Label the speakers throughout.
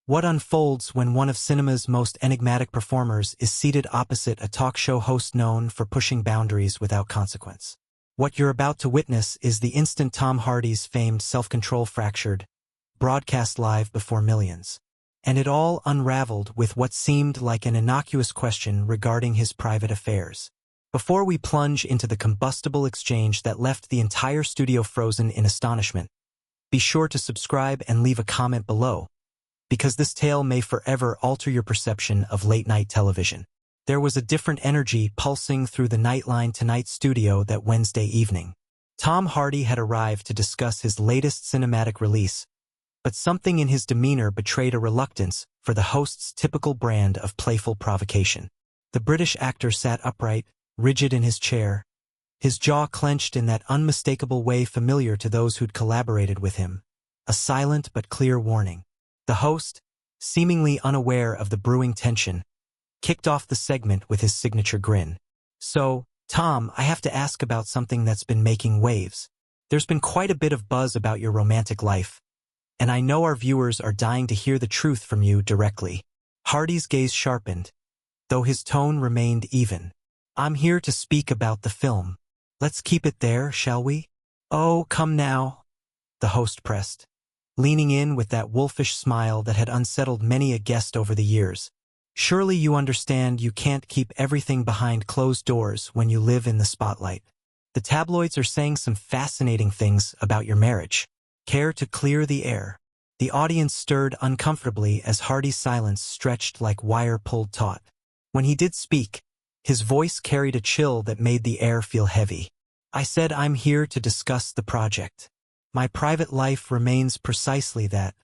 Speaker 1: What unfolds when one of cinema's most enigmatic performers is seated opposite a talk show host known for pushing boundaries without consequence? What you're about to witness is the instant Tom Hardy's famed self-control fractured, broadcast live before millions. And it all unraveled with what seemed like an innocuous question regarding his private affairs. Before we plunge into the combustible exchange that left the entire studio frozen in astonishment, be sure to subscribe and leave a comment below, because this tale may forever alter your perception of late-night television. There was a different energy pulsing through the Nightline Tonight studio that Wednesday evening. Tom Hardy had arrived to discuss his latest cinematic release, but something in his demeanor betrayed a reluctance for the host's typical brand of playful provocation. The British actor sat upright, rigid in his chair, his jaw clenched in that unmistakable way familiar to those who'd collaborated with him, a silent but clear warning. The host, seemingly unaware of the brewing tension, kicked off the segment with his signature grin. "So, Tom, I have to ask about something that's been making waves. There's been quite a bit of buzz about your romantic life, and I know our viewers are dying to hear the truth from you directly." Hardy's gaze sharpened, though his tone remained even. "I'm here to speak about the film. Let's keep it there, shall we?" "Oh, come now," the host pressed, leaning in with that wolfish smile that had unsettled many a guest over the years. "Surely you understand you can't keep everything behind closed doors when you live in the spotlight. The tabloids are saying some fascinating things about your marriage. Care to clear the air?" The audience stirred uncomfortably as Hardy's silence stretched like wire pulled taut. When he did speak, his voice carried a chill that made the air feel heavy. "I said I'm here to discuss the project. My private life remains precisely that,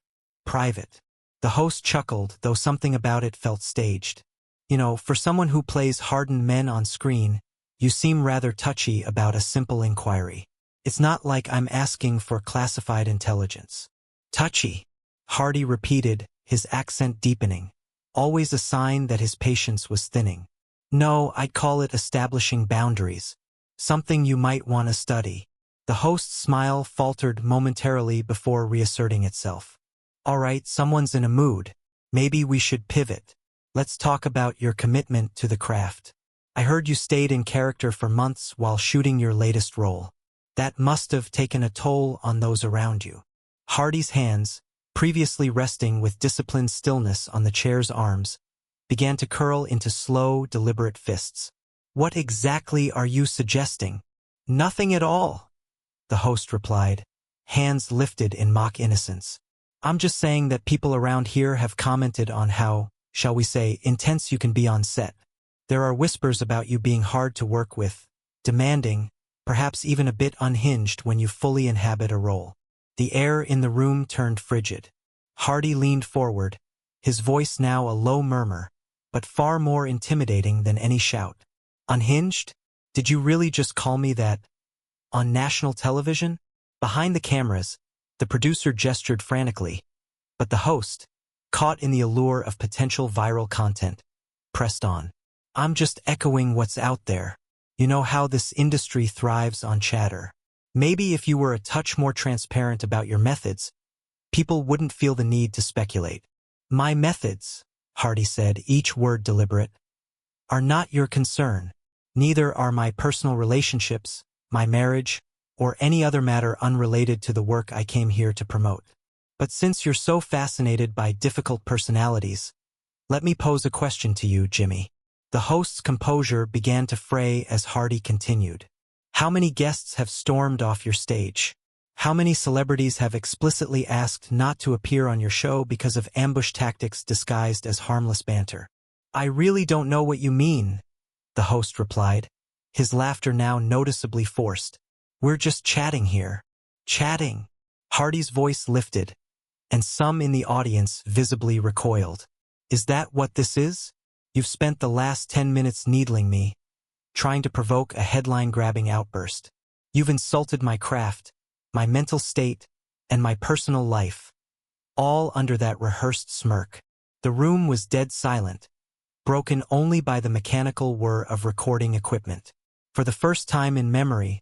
Speaker 1: private." The host chuckled, though something about it felt staged. "You know, for someone who plays hardened men on screen, you seem rather touchy about a simple inquiry. It's not like I'm asking for classified intelligence." "Touchy," Hardy repeated, his accent deepening, always a sign that his patience was thinning. "No, I'd call it establishing boundaries. Something you might want to study." The host's smile faltered momentarily before reasserting itself. "All right, someone's in a mood. Maybe we should pivot. Let's talk about your commitment to the craft. I heard you stayed in character for months while shooting your latest role. That must have taken a toll on those around you." Hardy's hands, previously resting with disciplined stillness on the chair's arms, began to curl into slow, deliberate fists. "What exactly are you suggesting?" "Nothing at all," the host replied, hands lifted in mock innocence. "I'm just saying that people around here have commented on how, shall we say, intense you can be on set. There are whispers about you being hard to work with, demanding, perhaps even a bit unhinged when you fully inhabit a role." The air in the room turned frigid. Hardy leaned forward, his voice now a low murmur, but far more intimidating than any shout. "Unhinged? Did you really just call me that? On national television?" Behind the cameras, the producer gestured frantically, but the host, caught in the allure of potential viral content, pressed on. "I'm just echoing what's out there. You know how this industry thrives on chatter. Maybe if you were a touch more transparent about your methods, people wouldn't feel the need to speculate." "My methods," Hardy said, each word deliberate, "are not your concern. Neither are my personal relationships, my marriage, or any other matter unrelated to the work I came here to promote. But since you're so fascinated by difficult personalities, let me pose a question to you, Jimmy." The host's composure began to fray as Hardy continued. "How many guests have stormed off your stage? How many celebrities have explicitly asked not to appear on your show because of ambush tactics disguised as harmless banter?" "I really don't know what you mean," the host replied, his laughter now noticeably forced. "We're just chatting here." "Chatting?" Hardy's voice lifted, and some in the audience visibly recoiled. "Is that what this is? You've spent the last 10 minutes needling me, trying to provoke a headline-grabbing outburst. You've insulted my craft, my mental state, and my personal life, all under that rehearsed smirk." The room was dead silent, broken only by the mechanical whir of recording equipment. For the first time in memory,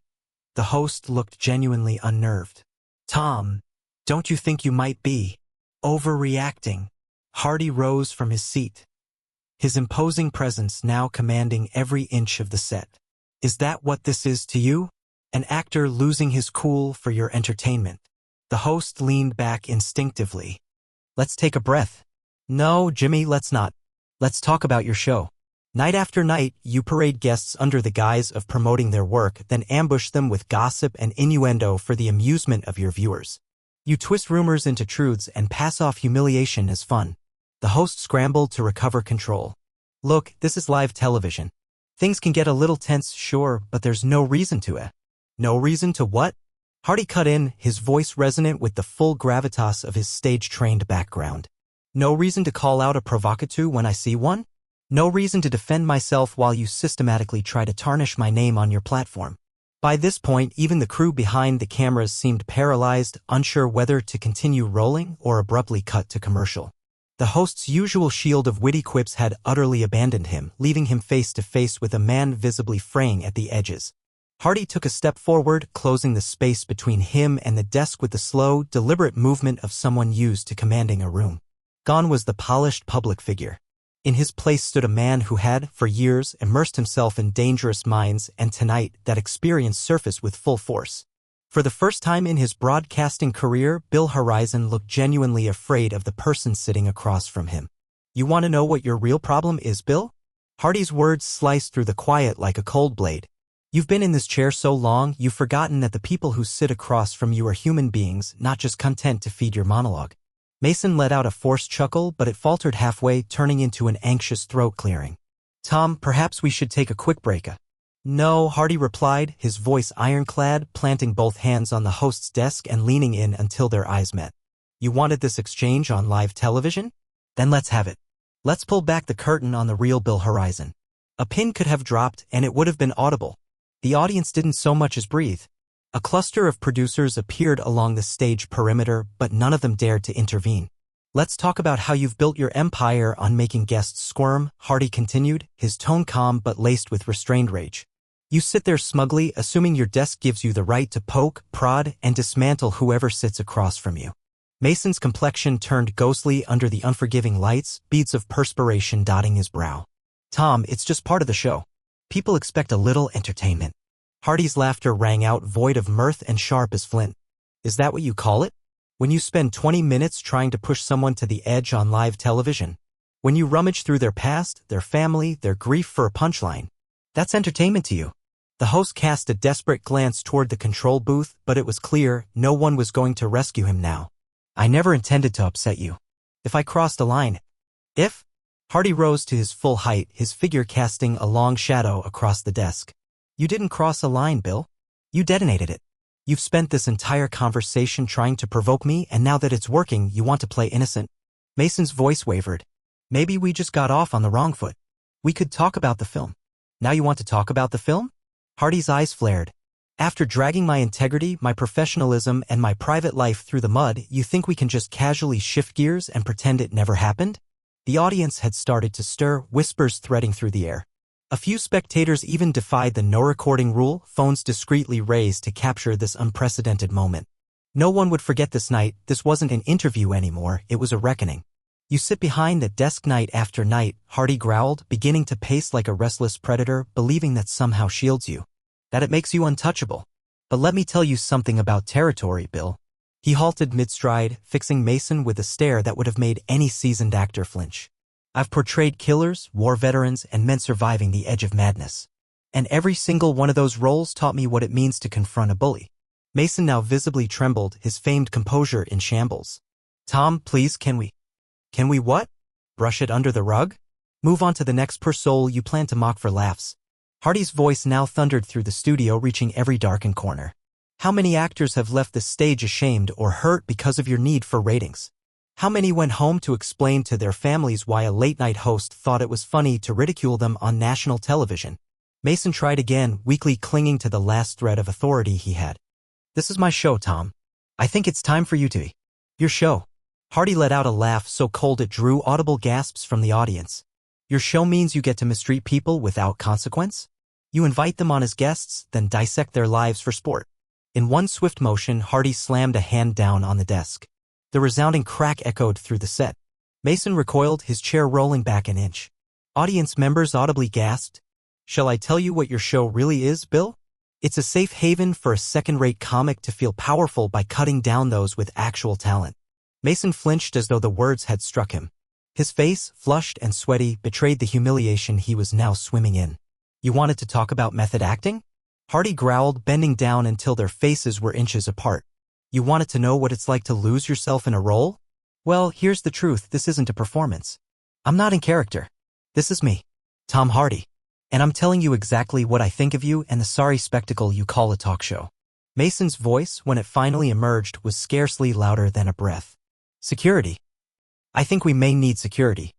Speaker 1: the host looked genuinely unnerved. "Tom, don't you think you might be overreacting?" Hardy rose from his seat, his imposing presence now commanding every inch of the set. Is that what this is to you? An actor losing his cool for your entertainment. The host leaned back instinctively. Let's take a breath. No, Jimmy, let's not. Let's talk about your show. Night after night, you parade guests under the guise of promoting their work, then ambush them with gossip and innuendo for the amusement of your viewers. You twist rumors into truths and pass off humiliation as fun. The host scrambled to recover control. Look, this is live television. Things can get a little tense, sure, but there's no reason to it. No reason to what? Hardy cut in, his voice resonant with the full gravitas of his stage-trained background. No reason to call out a provocateur when I see one? No reason to defend myself while you systematically try to tarnish my name on your platform. By this point, even the crew behind the cameras seemed paralyzed, unsure whether to continue rolling or abruptly cut to commercial. The host's usual shield of witty quips had utterly abandoned him, leaving him face to face with a man visibly fraying at the edges. Hardy took a step forward, closing the space between him and the desk with the slow, deliberate movement of someone used to commanding a room. Gone was the polished public figure. In his place stood a man who had, for years, immersed himself in dangerous minds, and tonight, that experience surfaced with full force. For the first time in his broadcasting career, Bill Horizon looked genuinely afraid of the person sitting across from him. You want to know what your real problem is, Bill? Hardy's words sliced through the quiet like a cold blade. You've been in this chair so long, you've forgotten that the people who sit across from you are human beings, not just content to feed your monologue. Mason let out a forced chuckle, but it faltered halfway, turning into an anxious throat clearing. Tom, perhaps we should take a quick break. No, Hardy replied, his voice ironclad, planting both hands on the host's desk and leaning in until their eyes met. You wanted this exchange on live television? Then let's have it. Let's pull back the curtain on the real Bill Horizon. A pin could have dropped, and it would have been audible. The audience didn't so much as breathe. A cluster of producers appeared along the stage perimeter, but none of them dared to intervene. Let's talk about how you've built your empire on making guests squirm, Hardy continued, his tone calm but laced with restrained rage. You sit there smugly, assuming your desk gives you the right to poke, prod, and dismantle whoever sits across from you. Mason's complexion turned ghostly under the unforgiving lights, beads of perspiration dotting his brow. Tom, it's just part of the show. People expect a little entertainment. Hardy's laughter rang out, void of mirth and sharp as flint. Is that what you call it? When you spend 20 minutes trying to push someone to the edge on live television? When you rummage through their past, their family, their grief for a punchline? That's entertainment to you. The host cast a desperate glance toward the control booth, but it was clear no one was going to rescue him now. I never intended to upset you. If I crossed a line. If? Hardy rose to his full height, his figure casting a long shadow across the desk. You didn't cross a line, Bill. You detonated it. You've spent this entire conversation trying to provoke me, and now that it's working, you want to play innocent. Mason's voice wavered. Maybe we just got off on the wrong foot. We could talk about the film. Now you want to talk about the film? Hardy's eyes flared. After dragging my integrity, my professionalism, and my private life through the mud, you think we can just casually shift gears and pretend it never happened? The audience had started to stir, whispers threading through the air. A few spectators even defied the no-recording rule, phones discreetly raised to capture this unprecedented moment. No one would forget this night. This wasn't an interview anymore, it was a reckoning. You sit behind the desk night after night, Hardy growled, beginning to pace like a restless predator, believing that somehow shields you. That it makes you untouchable. But let me tell you something about territory, Bill. He halted mid-stride, fixing Mason with a stare that would have made any seasoned actor flinch. I've portrayed killers, war veterans, and men surviving the edge of madness. And every single one of those roles taught me what it means to confront a bully. Mason now visibly trembled, his famed composure in shambles. Tom, please, can we what? Brush it under the rug? Move on to the next per soul you plan to mock for laughs. Hardy's voice now thundered through the studio, reaching every darkened corner. How many actors have left the stage ashamed or hurt because of your need for ratings? How many went home to explain to their families why a late-night host thought it was funny to ridicule them on national television? Mason tried again, weakly clinging to the last thread of authority he had. This is my show, Tom. I think it's time for you to... Your show. Hardy let out a laugh so cold it drew audible gasps from the audience. Your show means you get to mistreat people without consequence? You invite them on as guests, then dissect their lives for sport. In one swift motion, Hardy slammed a hand down on the desk. The resounding crack echoed through the set. Mason recoiled, his chair rolling back an inch. Audience members audibly gasped. "Shall I tell you what your show really is, Bill? It's a safe haven for a second-rate comic to feel powerful by cutting down those with actual talent." Mason flinched as though the words had struck him. His face, flushed and sweaty, betrayed the humiliation he was now swimming in. "You wanted to talk about method acting?" Hardy growled, bending down until their faces were inches apart. "You wanted to know what it's like to lose yourself in a role? Well, here's the truth, this isn't a performance. I'm not in character. This is me, Tom Hardy. And I'm telling you exactly what I think of you and the sorry spectacle you call a talk show." Mason's voice, when it finally emerged, was scarcely louder than a breath. "Security. I think we may need security."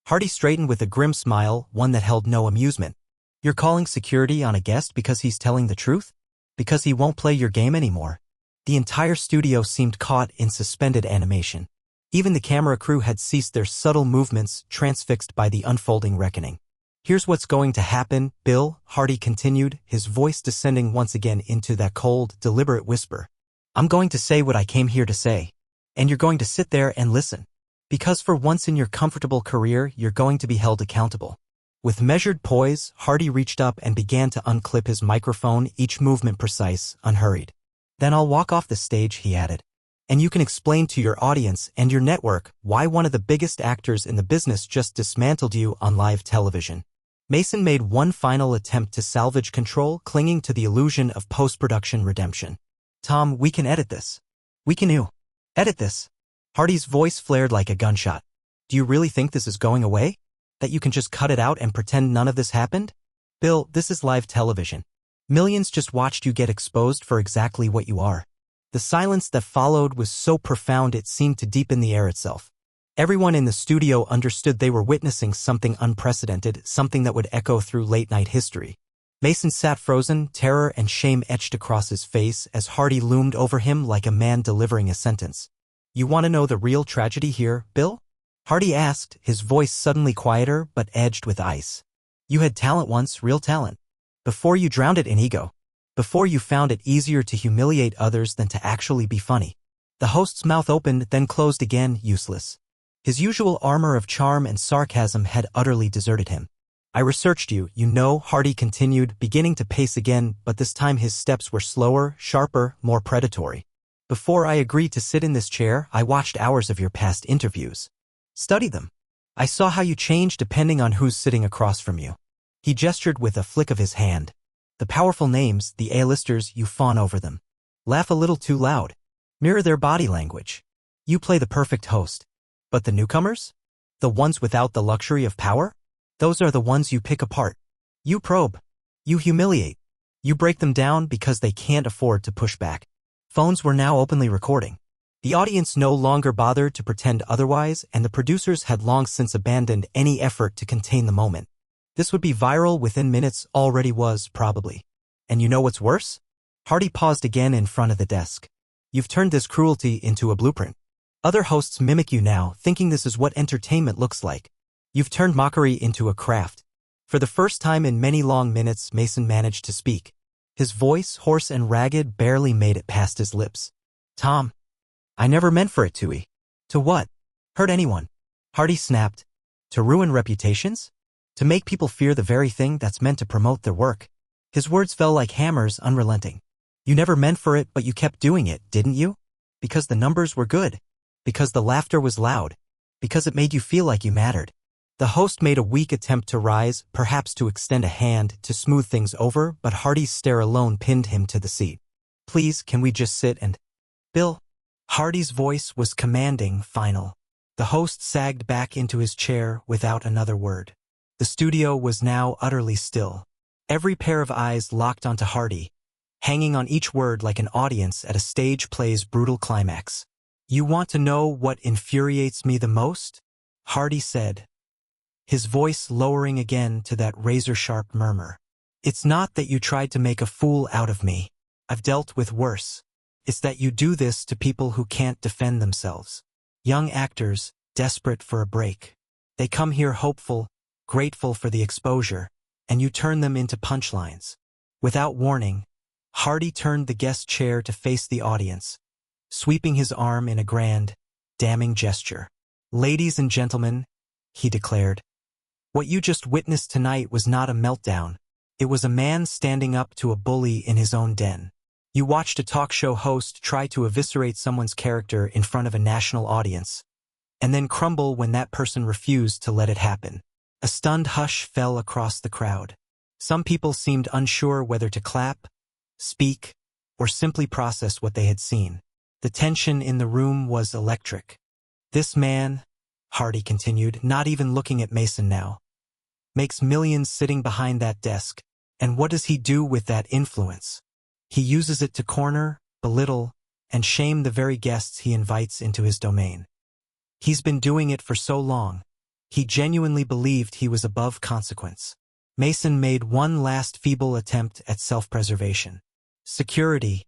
Speaker 1: Hardy straightened with a grim smile, one that held no amusement. "You're calling security on a guest because he's telling the truth? Because he won't play your game anymore?" The entire studio seemed caught in suspended animation. Even the camera crew had ceased their subtle movements, transfixed by the unfolding reckoning. "Here's what's going to happen, Bill," Hardy continued, his voice descending once again into that cold, deliberate whisper. "I'm going to say what I came here to say. And you're going to sit there and listen. Because for once in your comfortable career, you're going to be held accountable." With measured poise, Hardy reached up and began to unclip his microphone, each movement precise, unhurried. "Then I'll walk off the stage," he added. "And you can explain to your audience and your network why one of the biggest actors in the business just dismantled you on live television." Mason made one final attempt to salvage control, clinging to the illusion of post-production redemption. "Tom, we can edit this. We can edit this." Hardy's voice flared like a gunshot. "Do you really think this is going away? That you can just cut it out and pretend none of this happened? Bill, this is live television. Millions just watched you get exposed for exactly what you are." The silence that followed was so profound it seemed to deepen the air itself. Everyone in the studio understood they were witnessing something unprecedented, something that would echo through late-night history. Mason sat frozen, terror and shame etched across his face as Hardy loomed over him like a man delivering a sentence. "You want to know the real tragedy here, Bill?" Hardy asked, his voice suddenly quieter but edged with ice. "You had talent once, real talent. Before you drowned it in ego. Before you found it easier to humiliate others than to actually be funny." The host's mouth opened, then closed again, useless. His usual armor of charm and sarcasm had utterly deserted him. "I researched you, you know," Hardy continued, beginning to pace again, but this time his steps were slower, sharper, more predatory. "Before I agreed to sit in this chair, I watched hours of your past interviews. Studied them. I saw how you changed depending on who's sitting across from you." He gestured with a flick of his hand. "The powerful names, the A-listers, you fawn over them. Laugh a little too loud. Mirror their body language. You play the perfect host. But the newcomers? The ones without the luxury of power? Those are the ones you pick apart. You probe. You humiliate. You break them down because they can't afford to push back." Phones were now openly recording. The audience no longer bothered to pretend otherwise, and the producers had long since abandoned any effort to contain the moment. This would be viral within minutes, already was, probably. "And you know what's worse?" Hardy paused again in front of the desk. "You've turned this cruelty into a blueprint. Other hosts mimic you now, thinking this is what entertainment looks like. You've turned mockery into a craft." For the first time in many long minutes, Mason managed to speak. His voice, hoarse and ragged, barely made it past his lips. "Tom, I never meant for it to. To what? Hurt anyone?" Hardy snapped. "To ruin reputations? To make people fear the very thing that's meant to promote their work." His words fell like hammers, unrelenting. "You never meant for it, but you kept doing it, didn't you? Because the numbers were good. Because the laughter was loud. Because it made you feel like you mattered." The host made a weak attempt to rise, perhaps to extend a hand, to smooth things over, but Hardy's stare alone pinned him to the seat. "Please, can we just sit and—" "Bill." Hardy's voice was commanding, final. The host sagged back into his chair without another word. The studio was now utterly still. Every pair of eyes locked onto Hardy, hanging on each word like an audience at a stage play's brutal climax. "You want to know what infuriates me the most?" Hardy said, his voice lowering again to that razor-sharp murmur. "It's not that you tried to make a fool out of me. I've dealt with worse. It's that you do this to people who can't defend themselves. Young actors, desperate for a break. They come here hopeful, grateful for the exposure, and you turn them into punchlines." Without warning, Hardy turned the guest chair to face the audience, sweeping his arm in a grand, damning gesture. "Ladies and gentlemen," he declared, "what you just witnessed tonight was not a meltdown. It was a man standing up to a bully in his own den. You watched a talk show host try to eviscerate someone's character in front of a national audience, and then crumble when that person refused to let it happen." A stunned hush fell across the crowd. Some people seemed unsure whether to clap, speak, or simply process what they had seen. The tension in the room was electric. "This man," Hardy continued, not even looking at Mason now, "makes millions sitting behind that desk. And what does he do with that influence? He uses it to corner, belittle, and shame the very guests he invites into his domain. He's been doing it for so long. He genuinely believed he was above consequence." Mason made one last feeble attempt at self-preservation. "Security.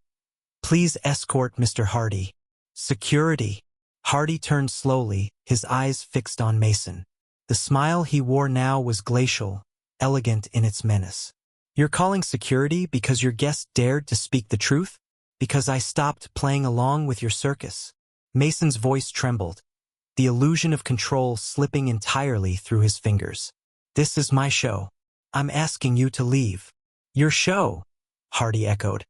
Speaker 1: Please escort Mr. Hardy." "Security." Hardy turned slowly, his eyes fixed on Mason. The smile he wore now was glacial, elegant in its menace. "You're calling security because your guest dared to speak the truth? Because I stopped playing along with your circus?" Mason's voice trembled, the illusion of control slipping entirely through his fingers. "This is my show. I'm asking you to leave." "Your show," Hardy echoed,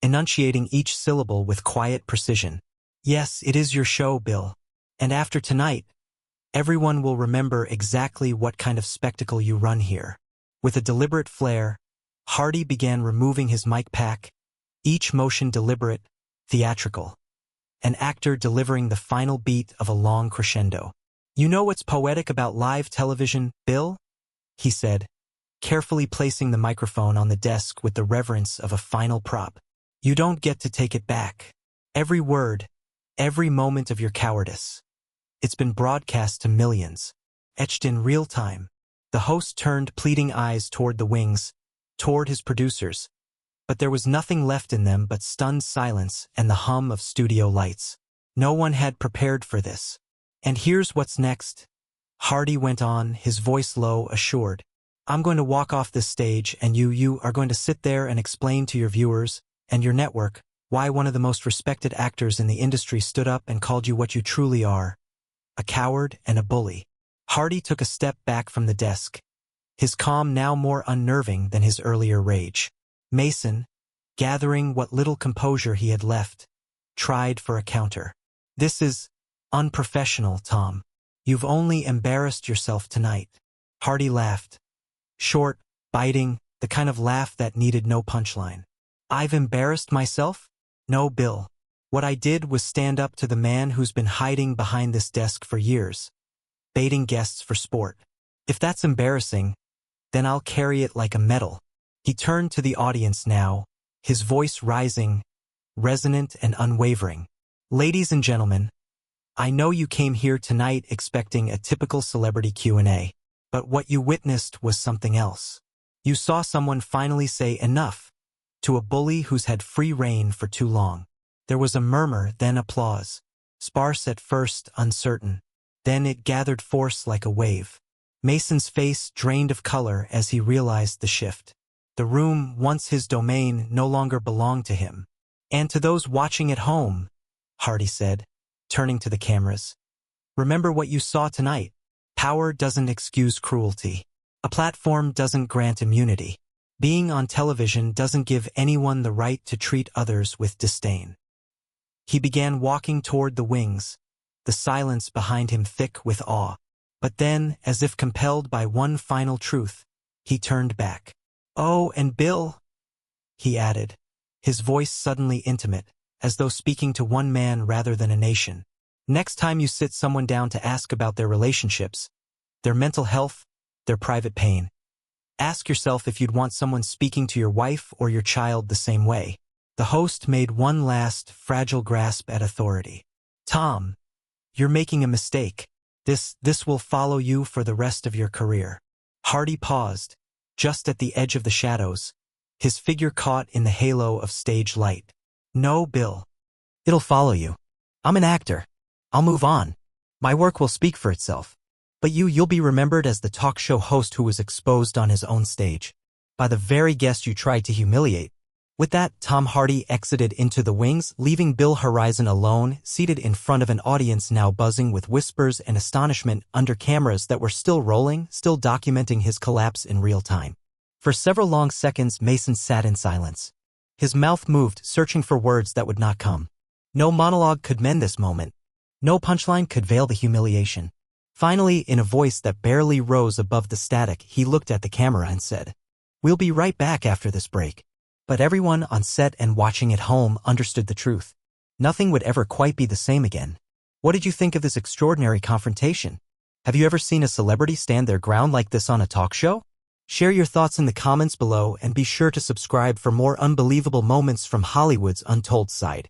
Speaker 1: enunciating each syllable with quiet precision. "Yes, it is your show, Bill. And after tonight, everyone will remember exactly what kind of spectacle you run here." With a deliberate flair, Hardy began removing his mic pack, each motion deliberate, theatrical. An actor delivering the final beat of a long crescendo. "You know what's poetic about live television, Bill?" he said, carefully placing the microphone on the desk with the reverence of a final prop. "You don't get to take it back. Every word, every moment of your cowardice. It's been broadcast to millions, etched in real time." The host turned pleading eyes toward the wings, toward his producers, but there was nothing left in them but stunned silence and the hum of studio lights. No one had prepared for this. "And here's what's next," Hardy went on, his voice low, assured. "I'm going to walk off this stage and you are going to sit there and explain to your viewers and your network why one of the most respected actors in the industry stood up and called you what you truly are, a coward and a bully." Hardy took a step back from the desk, his calm now more unnerving than his earlier rage. Mason, gathering what little composure he had left, tried for a counter. "This is unprofessional, Tom. You've only embarrassed yourself tonight." Hardy laughed. Short, biting, the kind of laugh that needed no punchline. "I've embarrassed myself? No, Bill. What I did was stand up to the man who's been hiding behind this desk for years, baiting guests for sport. If that's embarrassing, then I'll carry it like a medal." He turned to the audience now, his voice rising, resonant and unwavering. "Ladies and gentlemen, I know you came here tonight expecting a typical celebrity Q&A, but what you witnessed was something else. You saw someone finally say enough to a bully who's had free rein for too long." There was a murmur, then applause. Sparse at first, uncertain. Then it gathered force like a wave. Mason's face drained of color as he realized the shift. The room, once his domain, no longer belonged to him. "And to those watching at home," Hardy said, turning to the cameras, "remember what you saw tonight. Power doesn't excuse cruelty. A platform doesn't grant immunity. Being on television doesn't give anyone the right to treat others with disdain." He began walking toward the wings, the silence behind him thick with awe. But then, as if compelled by one final truth, he turned back. "Oh, and Bill," he added, his voice suddenly intimate, as though speaking to one man rather than a nation. "Next time you sit someone down to ask about their relationships, their mental health, their private pain, ask yourself if you'd want someone speaking to your wife or your child the same way." The host made one last, fragile grasp at authority. "Tom, you're making a mistake. This will follow you for the rest of your career." Hardy paused, just at the edge of the shadows, his figure caught in the halo of stage light. "No, Bill. It'll follow you. I'm an actor. I'll move on. My work will speak for itself. But you'll be remembered as the talk show host who was exposed on his own stage by the very guest you tried to humiliate. With that, Tom Hardy exited into the wings, leaving Bill Horizon alone, seated in front of an audience now buzzing with whispers and astonishment under cameras that were still rolling, still documenting his collapse in real time. For several long seconds, Mason sat in silence. His mouth moved, searching for words that would not come. No monologue could mend this moment. No punchline could veil the humiliation. Finally, in a voice that barely rose above the static, he looked at the camera and said, "We'll be right back after this break." But everyone on set and watching at home understood the truth. Nothing would ever quite be the same again. What did you think of this extraordinary confrontation? Have you ever seen a celebrity stand their ground like this on a talk show? Share your thoughts in the comments below and be sure to subscribe for more unbelievable moments from Hollywood's untold side.